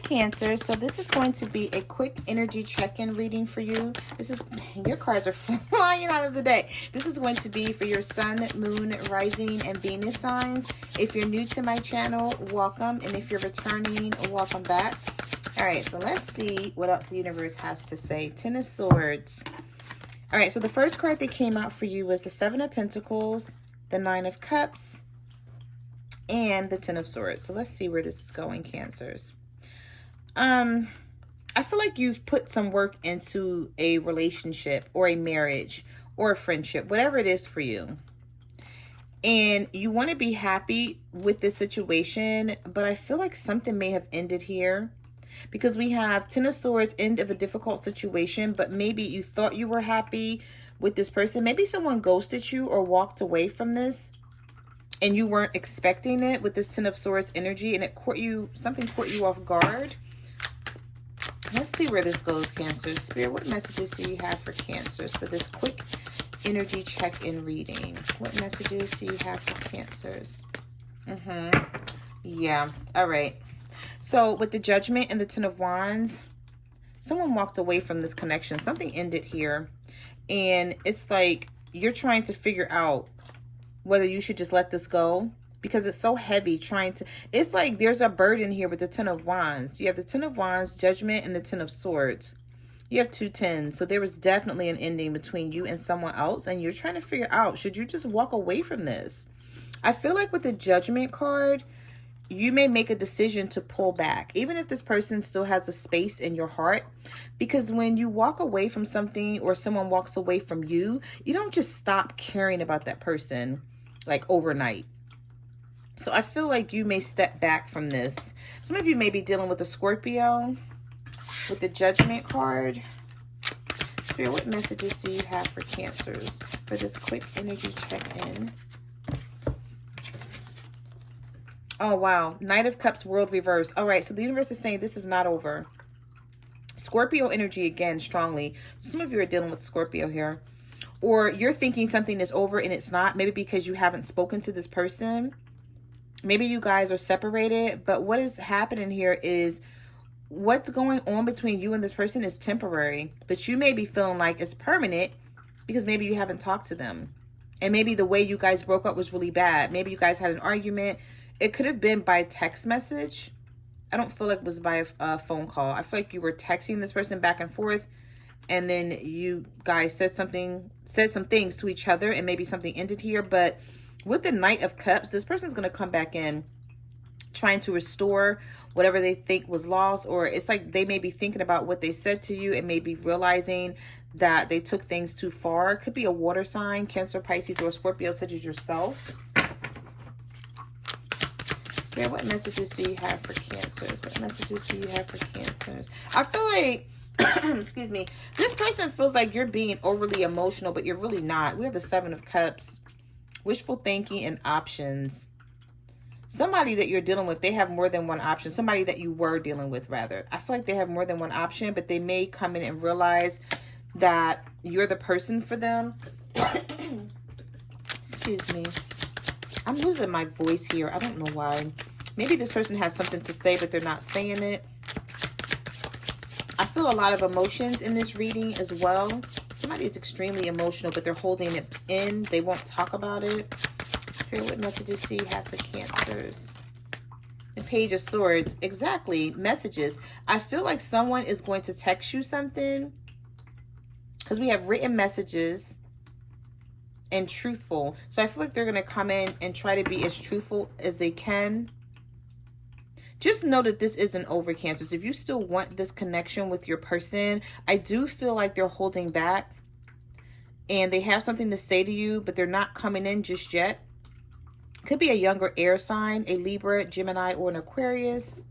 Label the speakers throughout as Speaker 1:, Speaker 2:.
Speaker 1: Cancer. So this is going to be a quick energy check-in reading for you. This is, your cards are flying out of the deck. This is going to be for your sun, moon, rising, and Venus signs. If you're new to my channel, welcome. And if you're returning, welcome back. All right, so let's see what else the universe has to say. Ten of Swords. All right, so the first card that came out for you was the Seven of Pentacles, the Nine of Cups, and the Ten of Swords. So let's see where this is going, Cancers. I feel like you've put some work into a relationship or a marriage or a friendship, whatever it is for you. And you want to be happy with this situation, but I feel like something may have ended here because we have Ten of Swords, end of a difficult situation, but maybe you thought you were happy with this person. Maybe someone ghosted you or walked away from this and you weren't expecting it with this Ten of Swords energy, and it caught you, something caught you off guard. Let's see where this goes, Cancer. Spirit, what messages do you have for Cancers for this quick energy check-in reading? What messages do you have for Cancers? Yeah. All right. So with the Judgment and the Ten of Wands, someone walked away from this connection. Something ended here. And it's like you're trying to figure out whether you should just let this go, because it's so heavy trying to, it's like there's a burden here with the Ten of Wands. You have the Ten of Wands, Judgment, and the Ten of Swords. You have two tens. So there was definitely an ending between you and someone else, and you're trying to figure out, should you just walk away from this? I feel like with the Judgment card, you may make a decision to pull back, even if this person still has a space in your heart, because when you walk away from something or someone walks away from you, you don't just stop caring about that person like overnight. So I feel like you may step back from this. Some of you may be dealing with a Scorpio with the Judgment card. Spirit, what messages do you have for Cancers for this quick energy check-in? Oh, wow. Knight of Cups, World reverse. All right, so the universe is saying this is not over. Scorpio energy again, strongly. Some of you are dealing with Scorpio here. Or you're thinking something is over and it's not. Maybe because you haven't spoken to this person. Maybe you guys are separated, but what is happening here is what's going on between you and this person is temporary, but you may be feeling like it's permanent because maybe you haven't talked to them. And maybe the way you guys broke up was really bad. Maybe you guys had an argument. It could have been by text message. I don't feel like it was by a phone call. I feel like you were texting this person back and forth, and then you guys said some things to each other, and maybe something ended here. But with the Knight of Cups, this person's going to come back in trying to restore whatever they think was lost, or it's like they may be thinking about what they said to you and maybe realizing that they took things too far. It could be a water sign, Cancer, Pisces, or Scorpio, such as yourself. Spirit, what messages do you have for Cancers? What messages do you have for Cancers? I feel like, excuse me, this person feels like you're being overly emotional, but you're really not. We have the Seven of Cups. Wishful thinking and options. Somebody that you're dealing with, they have more than one option. Somebody that you were dealing with, rather. I feel like they have more than one option, but they may come in and realize that you're the person for them. Excuse me. I'm losing my voice here. I don't know why. Maybe this person has something to say, but they're not saying it. I feel a lot of emotions in this reading as well. Somebody is extremely emotional, but they're holding it in. They won't talk about it. Spirit, what messages do you have for Cancers? The Page of Swords. Exactly. Messages. I feel like someone is going to text you something, because we have written messages and truthful. So I feel like they're going to come in and try to be as truthful as they can. Just know that this isn't over, Cancers. If you still want this connection with your person, I do feel like they're holding back and they have something to say to you, but they're not coming in just yet. Could be a younger air sign, a Libra, Gemini, or an Aquarius.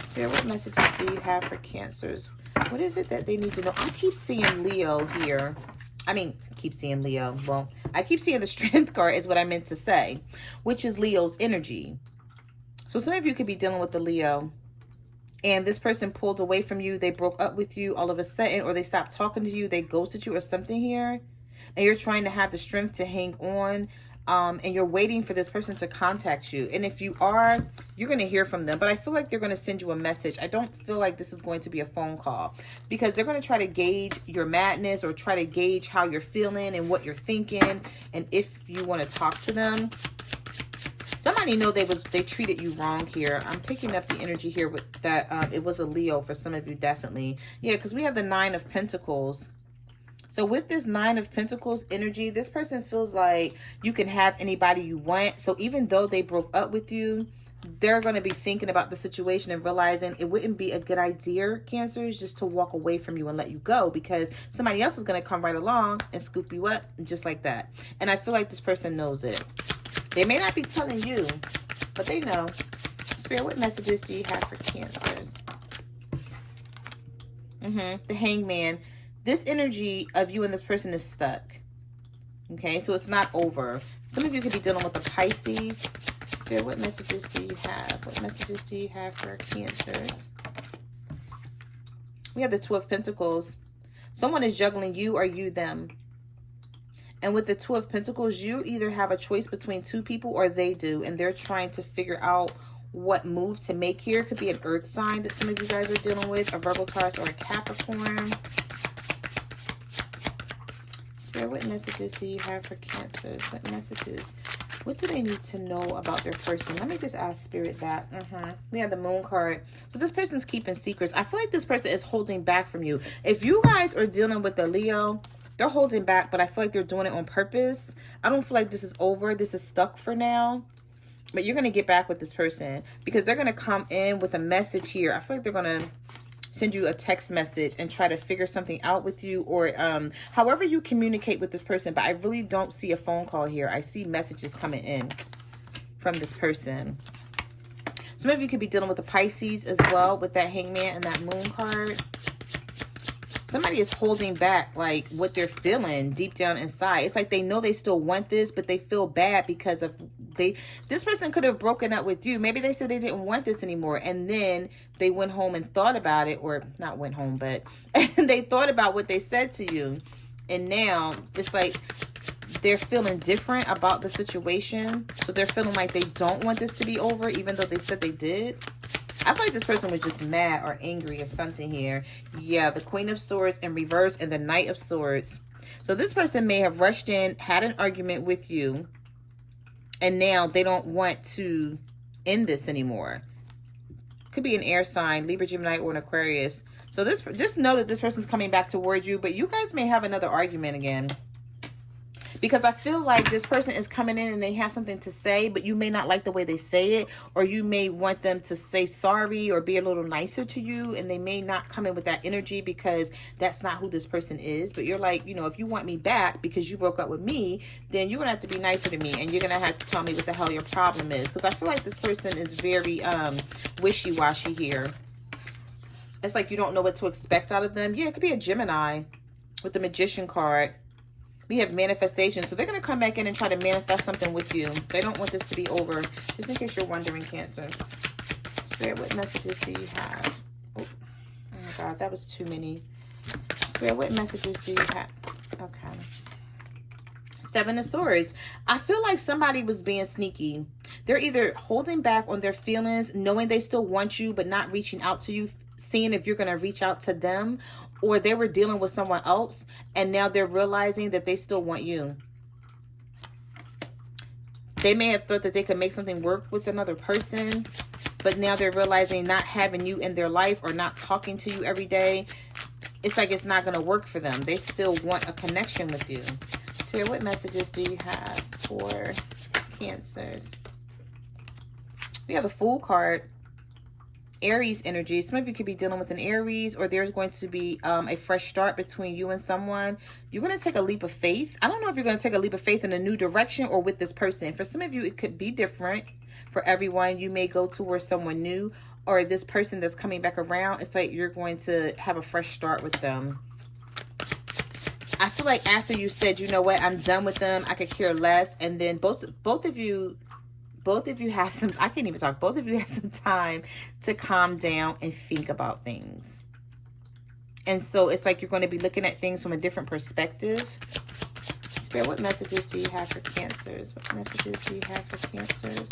Speaker 1: Spirit, what messages do you have for Cancers? What is it that they need to know? I keep seeing Leo here. I keep seeing Leo. Well, I keep seeing the Strength card is what I meant to say, which is Leo's energy. So some of you could be dealing with the Leo, and this person pulled away from you. They broke up with you all of a sudden, or they stopped talking to you. They ghosted you or something here, and you're trying to have the strength to hang on. And you're waiting for this person to contact you. And if you are, you're going to hear from them. But I feel like they're going to send you a message. I don't feel like this is going to be a phone call, because they're going to try to gauge your madness, or try to gauge how you're feeling and what you're thinking, and if you want to talk to them. Somebody know they treated you wrong here. I'm picking up the energy here with that. It was a Leo for some of you, definitely. Yeah, because we have the 9 of Pentacles. So with this 9 of Pentacles energy, this person feels like you can have anybody you want. So even though they broke up with you, they're going to be thinking about the situation and realizing it wouldn't be a good idea, Cancers, just to walk away from you and let you go, because somebody else is going to come right along and scoop you up just like that. And I feel like this person knows it. They may not be telling you, but they know. Spirit, what messages do you have for Cancers? The Hangman. This energy of you and this person is stuck. Okay, so it's not over. Some of you could be dealing with the Pisces. Spirit, what messages do you have? What messages do you have for Cancers? We have the 2 of Pentacles. Someone is juggling you or you them. And with the 2 of Pentacles, you either have a choice between 2 people or they do. And they're trying to figure out what move to make here. It could be an earth sign that some of you guys are dealing with, a Virgo, Taurus, or a Capricorn. Spirit, what messages do you have for Cancers? What messages? What do they need to know about their person? Let me just ask Spirit that. We have the Moon card. So this person's keeping secrets. I feel like this person is holding back from you. If you guys are dealing with the Leo, they're holding back, but I feel like they're doing it on purpose. I don't feel like this is over. This is stuck for now. But you're going to get back with this person, because they're going to come in with a message here. I feel like they're going to send you a text message and try to figure something out with you, or however you communicate with this person. But I really don't see a phone call here. I see messages coming in from this person. Some of you could be dealing with the Pisces as well, with that Hangman and that Moon card. Somebody is holding back, like, what they're feeling deep down inside. It's like they know they still want this, but they feel bad because of this person could have broken up with you. Maybe they said they didn't want this anymore, and then they went home and thought about it, or not went home, but they thought about what they said to you. And now it's like they're feeling different about the situation. So they're feeling like they don't want this to be over, even though they said they did. I feel like this person was just mad or angry or something here. Yeah, the Queen of Swords in reverse and the Knight of Swords. So this person may have rushed in, had an argument with you, and now they don't want to end this anymore. Could be an air sign, Libra, Gemini, or an Aquarius. So this, just know that this person's coming back towards you, but you guys may have another argument again. Because I feel like this person is coming in and they have something to say, but you may not like the way they say it, or you may want them to say sorry or be a little nicer to you, and they may not come in with that energy because that's not who this person is. But you're like, you know, if you want me back because you broke up with me, then you're going to have to be nicer to me, and you're going to have to tell me what the hell your problem is. Because I feel like this person is very wishy-washy here. It's like you don't know what to expect out of them. Yeah, it could be a Gemini with the Magician card. We have manifestation. So they're going to come back in and try to manifest something with you. They don't want this to be over. Just in case you're wondering, Cancer. Spirit, what messages do you have? Oh my God, that was too many. Spirit, what messages do you have? Okay. 7 of Swords. I feel like somebody was being sneaky. They're either holding back on their feelings, knowing they still want you, but not reaching out to you, seeing if you're going to reach out to them, or they were dealing with someone else and now they're realizing that they still want you. They may have thought that they could make something work with another person, but now they're realizing not having you in their life or not talking to you every day, it's like it's not going to work for them. They still want a connection with you. Spirit, what messages do you have for Cancers? We have the Fool card. Aries energy. Some of you could be dealing with an Aries, or there's going to be a fresh start between you and someone. You're going to take a leap of faith. I don't know if you're going to take a leap of faith in a new direction or with this person. For some of you, it could be different. For everyone, you may go towards someone new, or this person that's coming back around. It's like you're going to have a fresh start with them. I feel like after you said, you know what, I'm done with them, I could care less, and then both of you have some, I can't even talk, both of you have some time to calm down and think about things. And so it's like you're going to be looking at things from a different perspective. Spirit, what messages do you have for Cancers? What messages do you have for Cancers?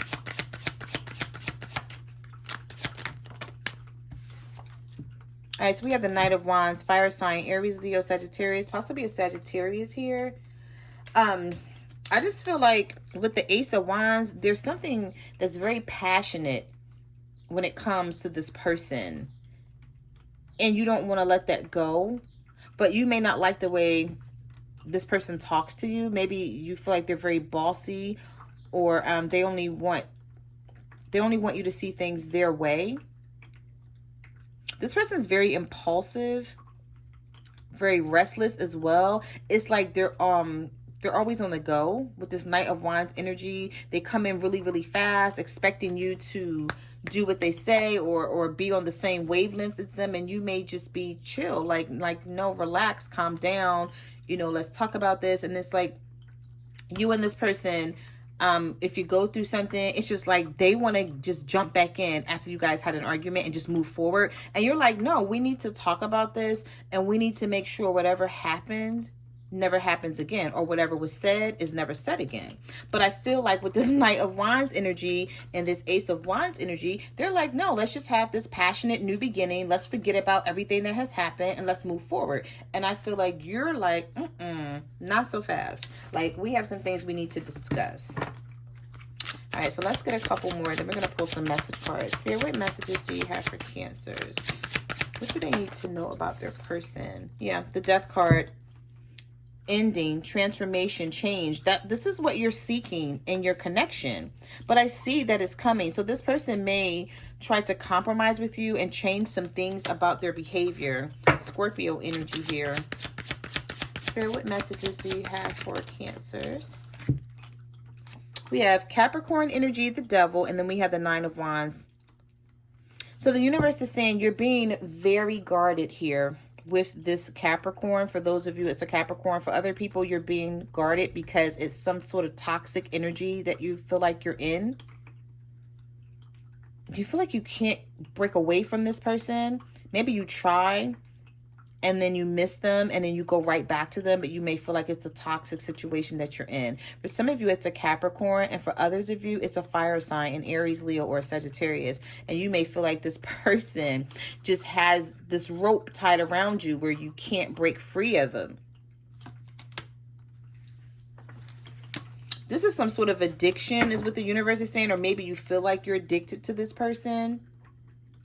Speaker 1: All right, so we have the Knight of Wands, fire sign, Aries, Leo, Sagittarius, possibly a Sagittarius here. I just feel like with the Ace of Wands, there's something that's very passionate when it comes to this person. And you don't want to let that go. But you may not like the way this person talks to you. Maybe you feel like they're very bossy, or they only want you to see things their way. This person's very impulsive, very restless as well. It's like they're always on the go with this Knight of Wands energy. They come in really, really fast, expecting you to do what they say or be on the same wavelength as them, and you may just be chill, like no, relax, calm down, you know, let's talk about this. And it's like you and this person, if you go through something, it's just like they want to just jump back in after you guys had an argument and just move forward. And you're like, no, we need to talk about this, and we need to make sure whatever happened never happens again, or whatever was said is never said again. But I feel like with this Knight of Wands energy and this Ace of Wands energy, they're like, no, let's just have this passionate new beginning. Let's forget about everything that has happened and let's move forward. And I feel like you're like, not so fast. Like, we have some things we need to discuss. All right, so let's get a couple more. Then we're going to pull some message cards. Spirit, what messages do you have for Cancers? What do they need to know about their person? Yeah, the Death card. Ending, transformation, change. That this is what you're seeking in your connection. But I see that it's coming. So this person may try to compromise with you and change some things about their behavior. Scorpio energy here. Spirit, what messages do you have for Cancers? We have Capricorn energy, the Devil, and then we have the Nine of Wands. So the universe is saying you're being very guarded here with this Capricorn. For those of you, it's a Capricorn. For other people, you're being guarded because it's some sort of toxic energy that you feel like you're in. You feel like you can't break away from this person. Maybe you try and then you miss them and then you go right back to them, but you may feel like it's a toxic situation that you're in. For some of you, it's a Capricorn, and for others of you, it's a fire sign, an Aries, Leo, or Sagittarius. And you may feel like this person just has this rope tied around you where you can't break free of them. This is some sort of addiction is what the universe is saying, or maybe you feel like you're addicted to this person.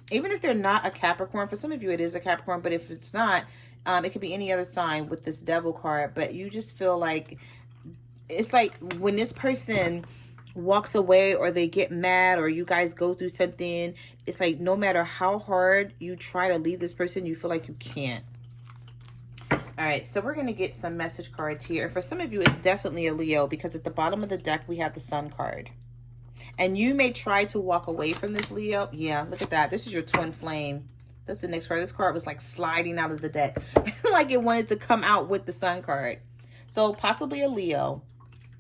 Speaker 1: Even if they're not a Capricorn, for some of you it is a Capricorn, but if it's not, it could be any other sign with this Devil card. But you just feel like, it's like when this person walks away or they get mad or you guys go through something, it's like no matter how hard you try to leave this person, you feel like you can't. All right, so we're going to get some message cards here. And for some of you, it's definitely a Leo, because at the bottom of the deck, we have the Sun card. And you may try to walk away from this, Leo. Yeah, look at that. This is your twin flame. That's the next card. This card was like sliding out of the deck. Like it wanted to come out with the Sun card. So possibly a Leo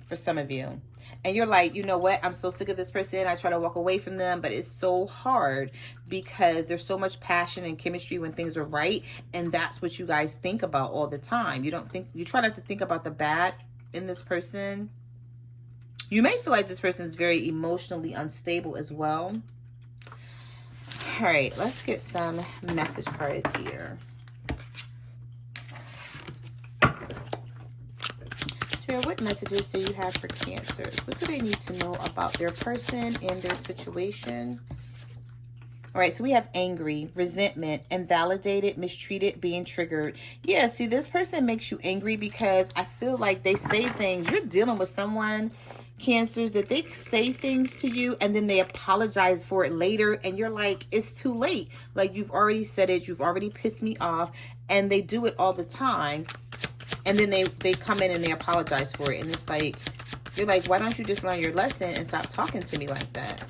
Speaker 1: for some of you. And you're like, you know what? I'm so sick of this person. I try to walk away from them, but it's so hard because there's so much passion and chemistry when things are right. And that's what you guys think about all the time. You try not to think about the bad in this person. You may feel like this person is very emotionally unstable as well. All right, let's get some message cards here. Spirit, what messages do you have for Cancers? What do they need to know about their person and their situation? All right, so we have angry, resentment, invalidated, mistreated, being triggered. Yeah, see, this person makes you angry because I feel like they say things. You're dealing with someone, Cancers, that they say things to you and then they apologize for it later, and you're like, it's too late. Like, you've already said it, you've already pissed me off, and they do it all the time. And then they come in and they apologize for it, and it's like, you're like, why don't you just learn your lesson and stop talking to me like that?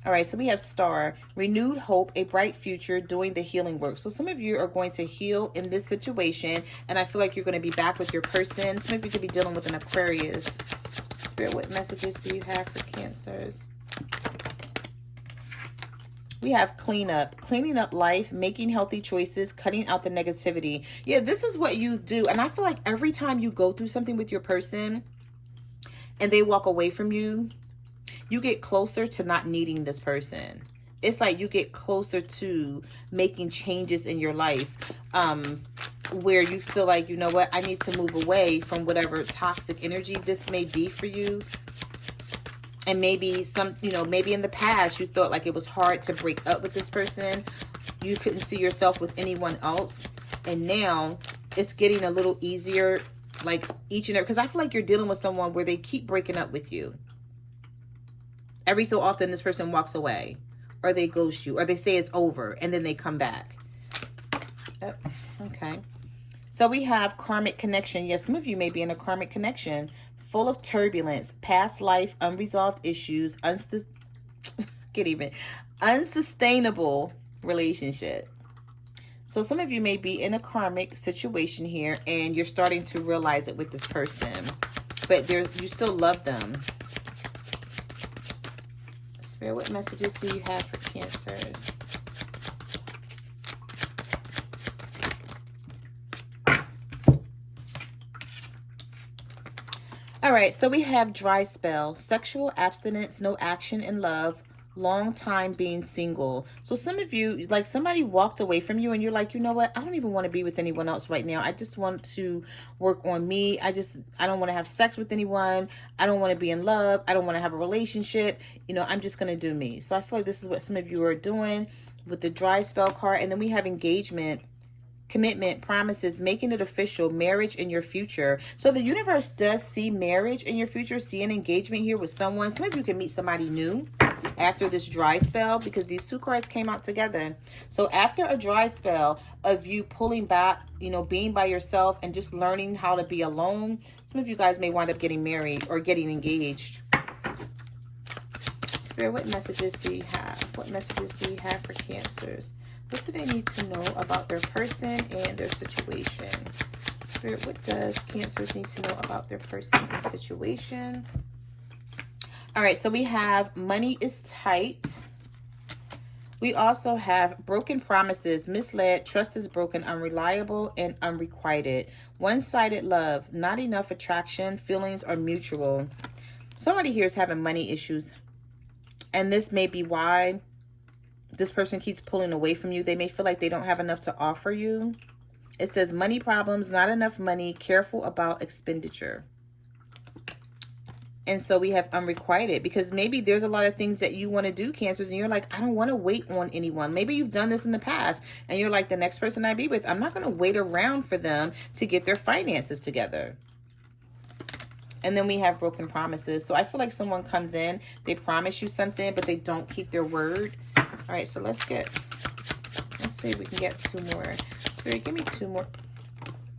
Speaker 1: All right, so we have Star, renewed hope, a bright future, doing the healing work. So some of you are going to heal in this situation, and I feel like you're going to be back with your person. Some of you could be dealing with an Aquarius. Spirit, what messages do you have for Cancers? We have cleanup, cleaning up life, making healthy choices, cutting out the negativity. Yeah, this is what you do. And I feel like every time you go through something with your person and they walk away from you, you get closer to not needing this person. It's like you get closer to making changes in your life, where you feel like, you know what, I need to move away from whatever toxic energy this may be for you. And maybe maybe in the past you thought like it was hard to break up with this person. You couldn't see yourself with anyone else. And now it's getting a little easier, like each and every, because I feel like you're dealing with someone where they keep breaking up with you. Every so often this person walks away, or they ghost you, or they say it's over and then they come back. Oh, okay. So we have karmic connection. Yes, some of you may be in a karmic connection full of turbulence, past life, unresolved issues, unsustainable relationship. So some of you may be in a karmic situation here and you're starting to realize it with this person, but you still love them. Spirit, what messages do you have for Cancers? All right, so we have dry spell, sexual abstinence, no action in love, long time being single. So some of you, like somebody walked away from you and you're like, you know what? I don't even want to be with anyone else right now. I just want to work on me. I don't want to have sex with anyone. I don't want to be in love. I don't want to have a relationship. I'm just going to do me. So I feel like this is what some of you are doing with the dry spell card. And then we have engagement, commitment, promises, making it official, marriage in your future. So the universe does see marriage in your future, see an engagement here with someone. Some of you can meet somebody new after this dry spell, because these two cards came out together. So after a dry spell of you pulling back, being by yourself and just learning how to be alone, some of you guys may wind up getting married or getting engaged. Spirit, what messages do you have? What messages do you have for Cancers? What do they need to know about their person and their situation? Spirit, what does Cancers need to know about their person and situation? All right, so we have money is tight. We also have broken promises, misled, trust is broken, unreliable, and unrequited. One-sided love, not enough attraction, feelings are mutual. Somebody here is having money issues, and this may be why this person keeps pulling away from you. They may feel like they don't have enough to offer you. It says money problems, not enough money, careful about expenditure. And so we have unrequited, because maybe there's a lot of things that you want to do, Cancers, and you're like, I don't want to wait on anyone. Maybe you've done this in the past and you're like, the next person I be with, I'm not going to wait around for them to get their finances together. And then we have broken promises. So I feel like someone comes in, they promise you something, but they don't keep their word. All right, so let's see if we can get two more. Spirit, give me two more.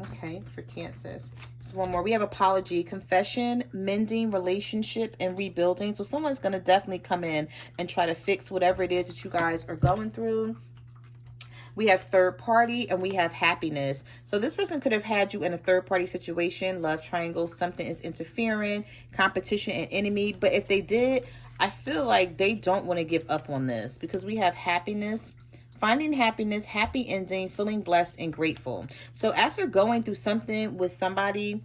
Speaker 1: Okay, for Cancers. Just one more. We have apology, confession, mending, relationship, and rebuilding. So someone's going to definitely come in and try to fix whatever it is that you guys are going through. We have third party and we have happiness. So this person could have had you in a third party situation, love triangle, something is interfering, competition and enemy. But if they did, I feel like they don't want to give up on this, because we have happiness, finding happiness, happy ending, feeling blessed and grateful. So after going through something with somebody,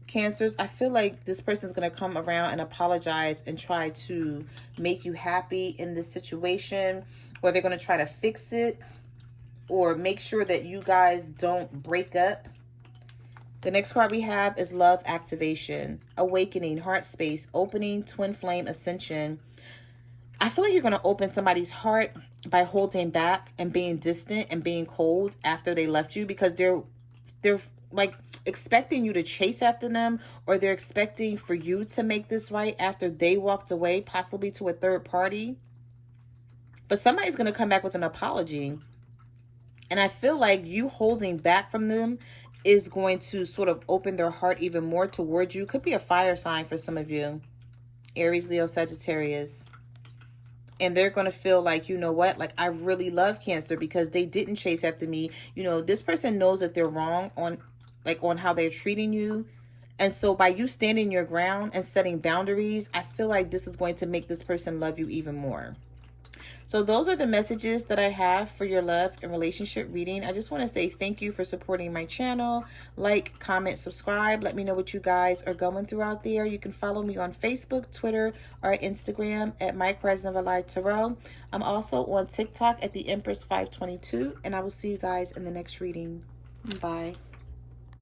Speaker 1: Cancers, I feel like this person is going to come around and apologize and try to make you happy in this situation, or they're going to try to fix it or make sure that you guys don't break up. The next card we have is love activation, awakening, heart space, opening, twin flame ascension. I feel like you're going to open somebody's heart by holding back and being distant and being cold after they left you, because they're like expecting you to chase after them, or they're expecting for you to make this right after they walked away, possibly to a third party. But somebody's going to come back with an apology. And I feel like you holding back from them is going to sort of open their heart even more towards you. Could be a fire sign for some of you. Aries, Leo, Sagittarius. And they're going to feel like, you know what? Like, I really love Cancer because they didn't chase after me. This person knows that they're wrong on how they're treating you. And so by you standing your ground and setting boundaries, I feel like this is going to make this person love you even more. So those are the messages that I have for your love and relationship reading. I just want to say thank you for supporting my channel. Like, comment, subscribe. Let me know what you guys are going through out there. You can follow me on Facebook, Twitter, or Instagram at Mike Reznavali Tarot. I'm also on TikTok at the Empress 522, and I will see you guys in the next reading. Bye.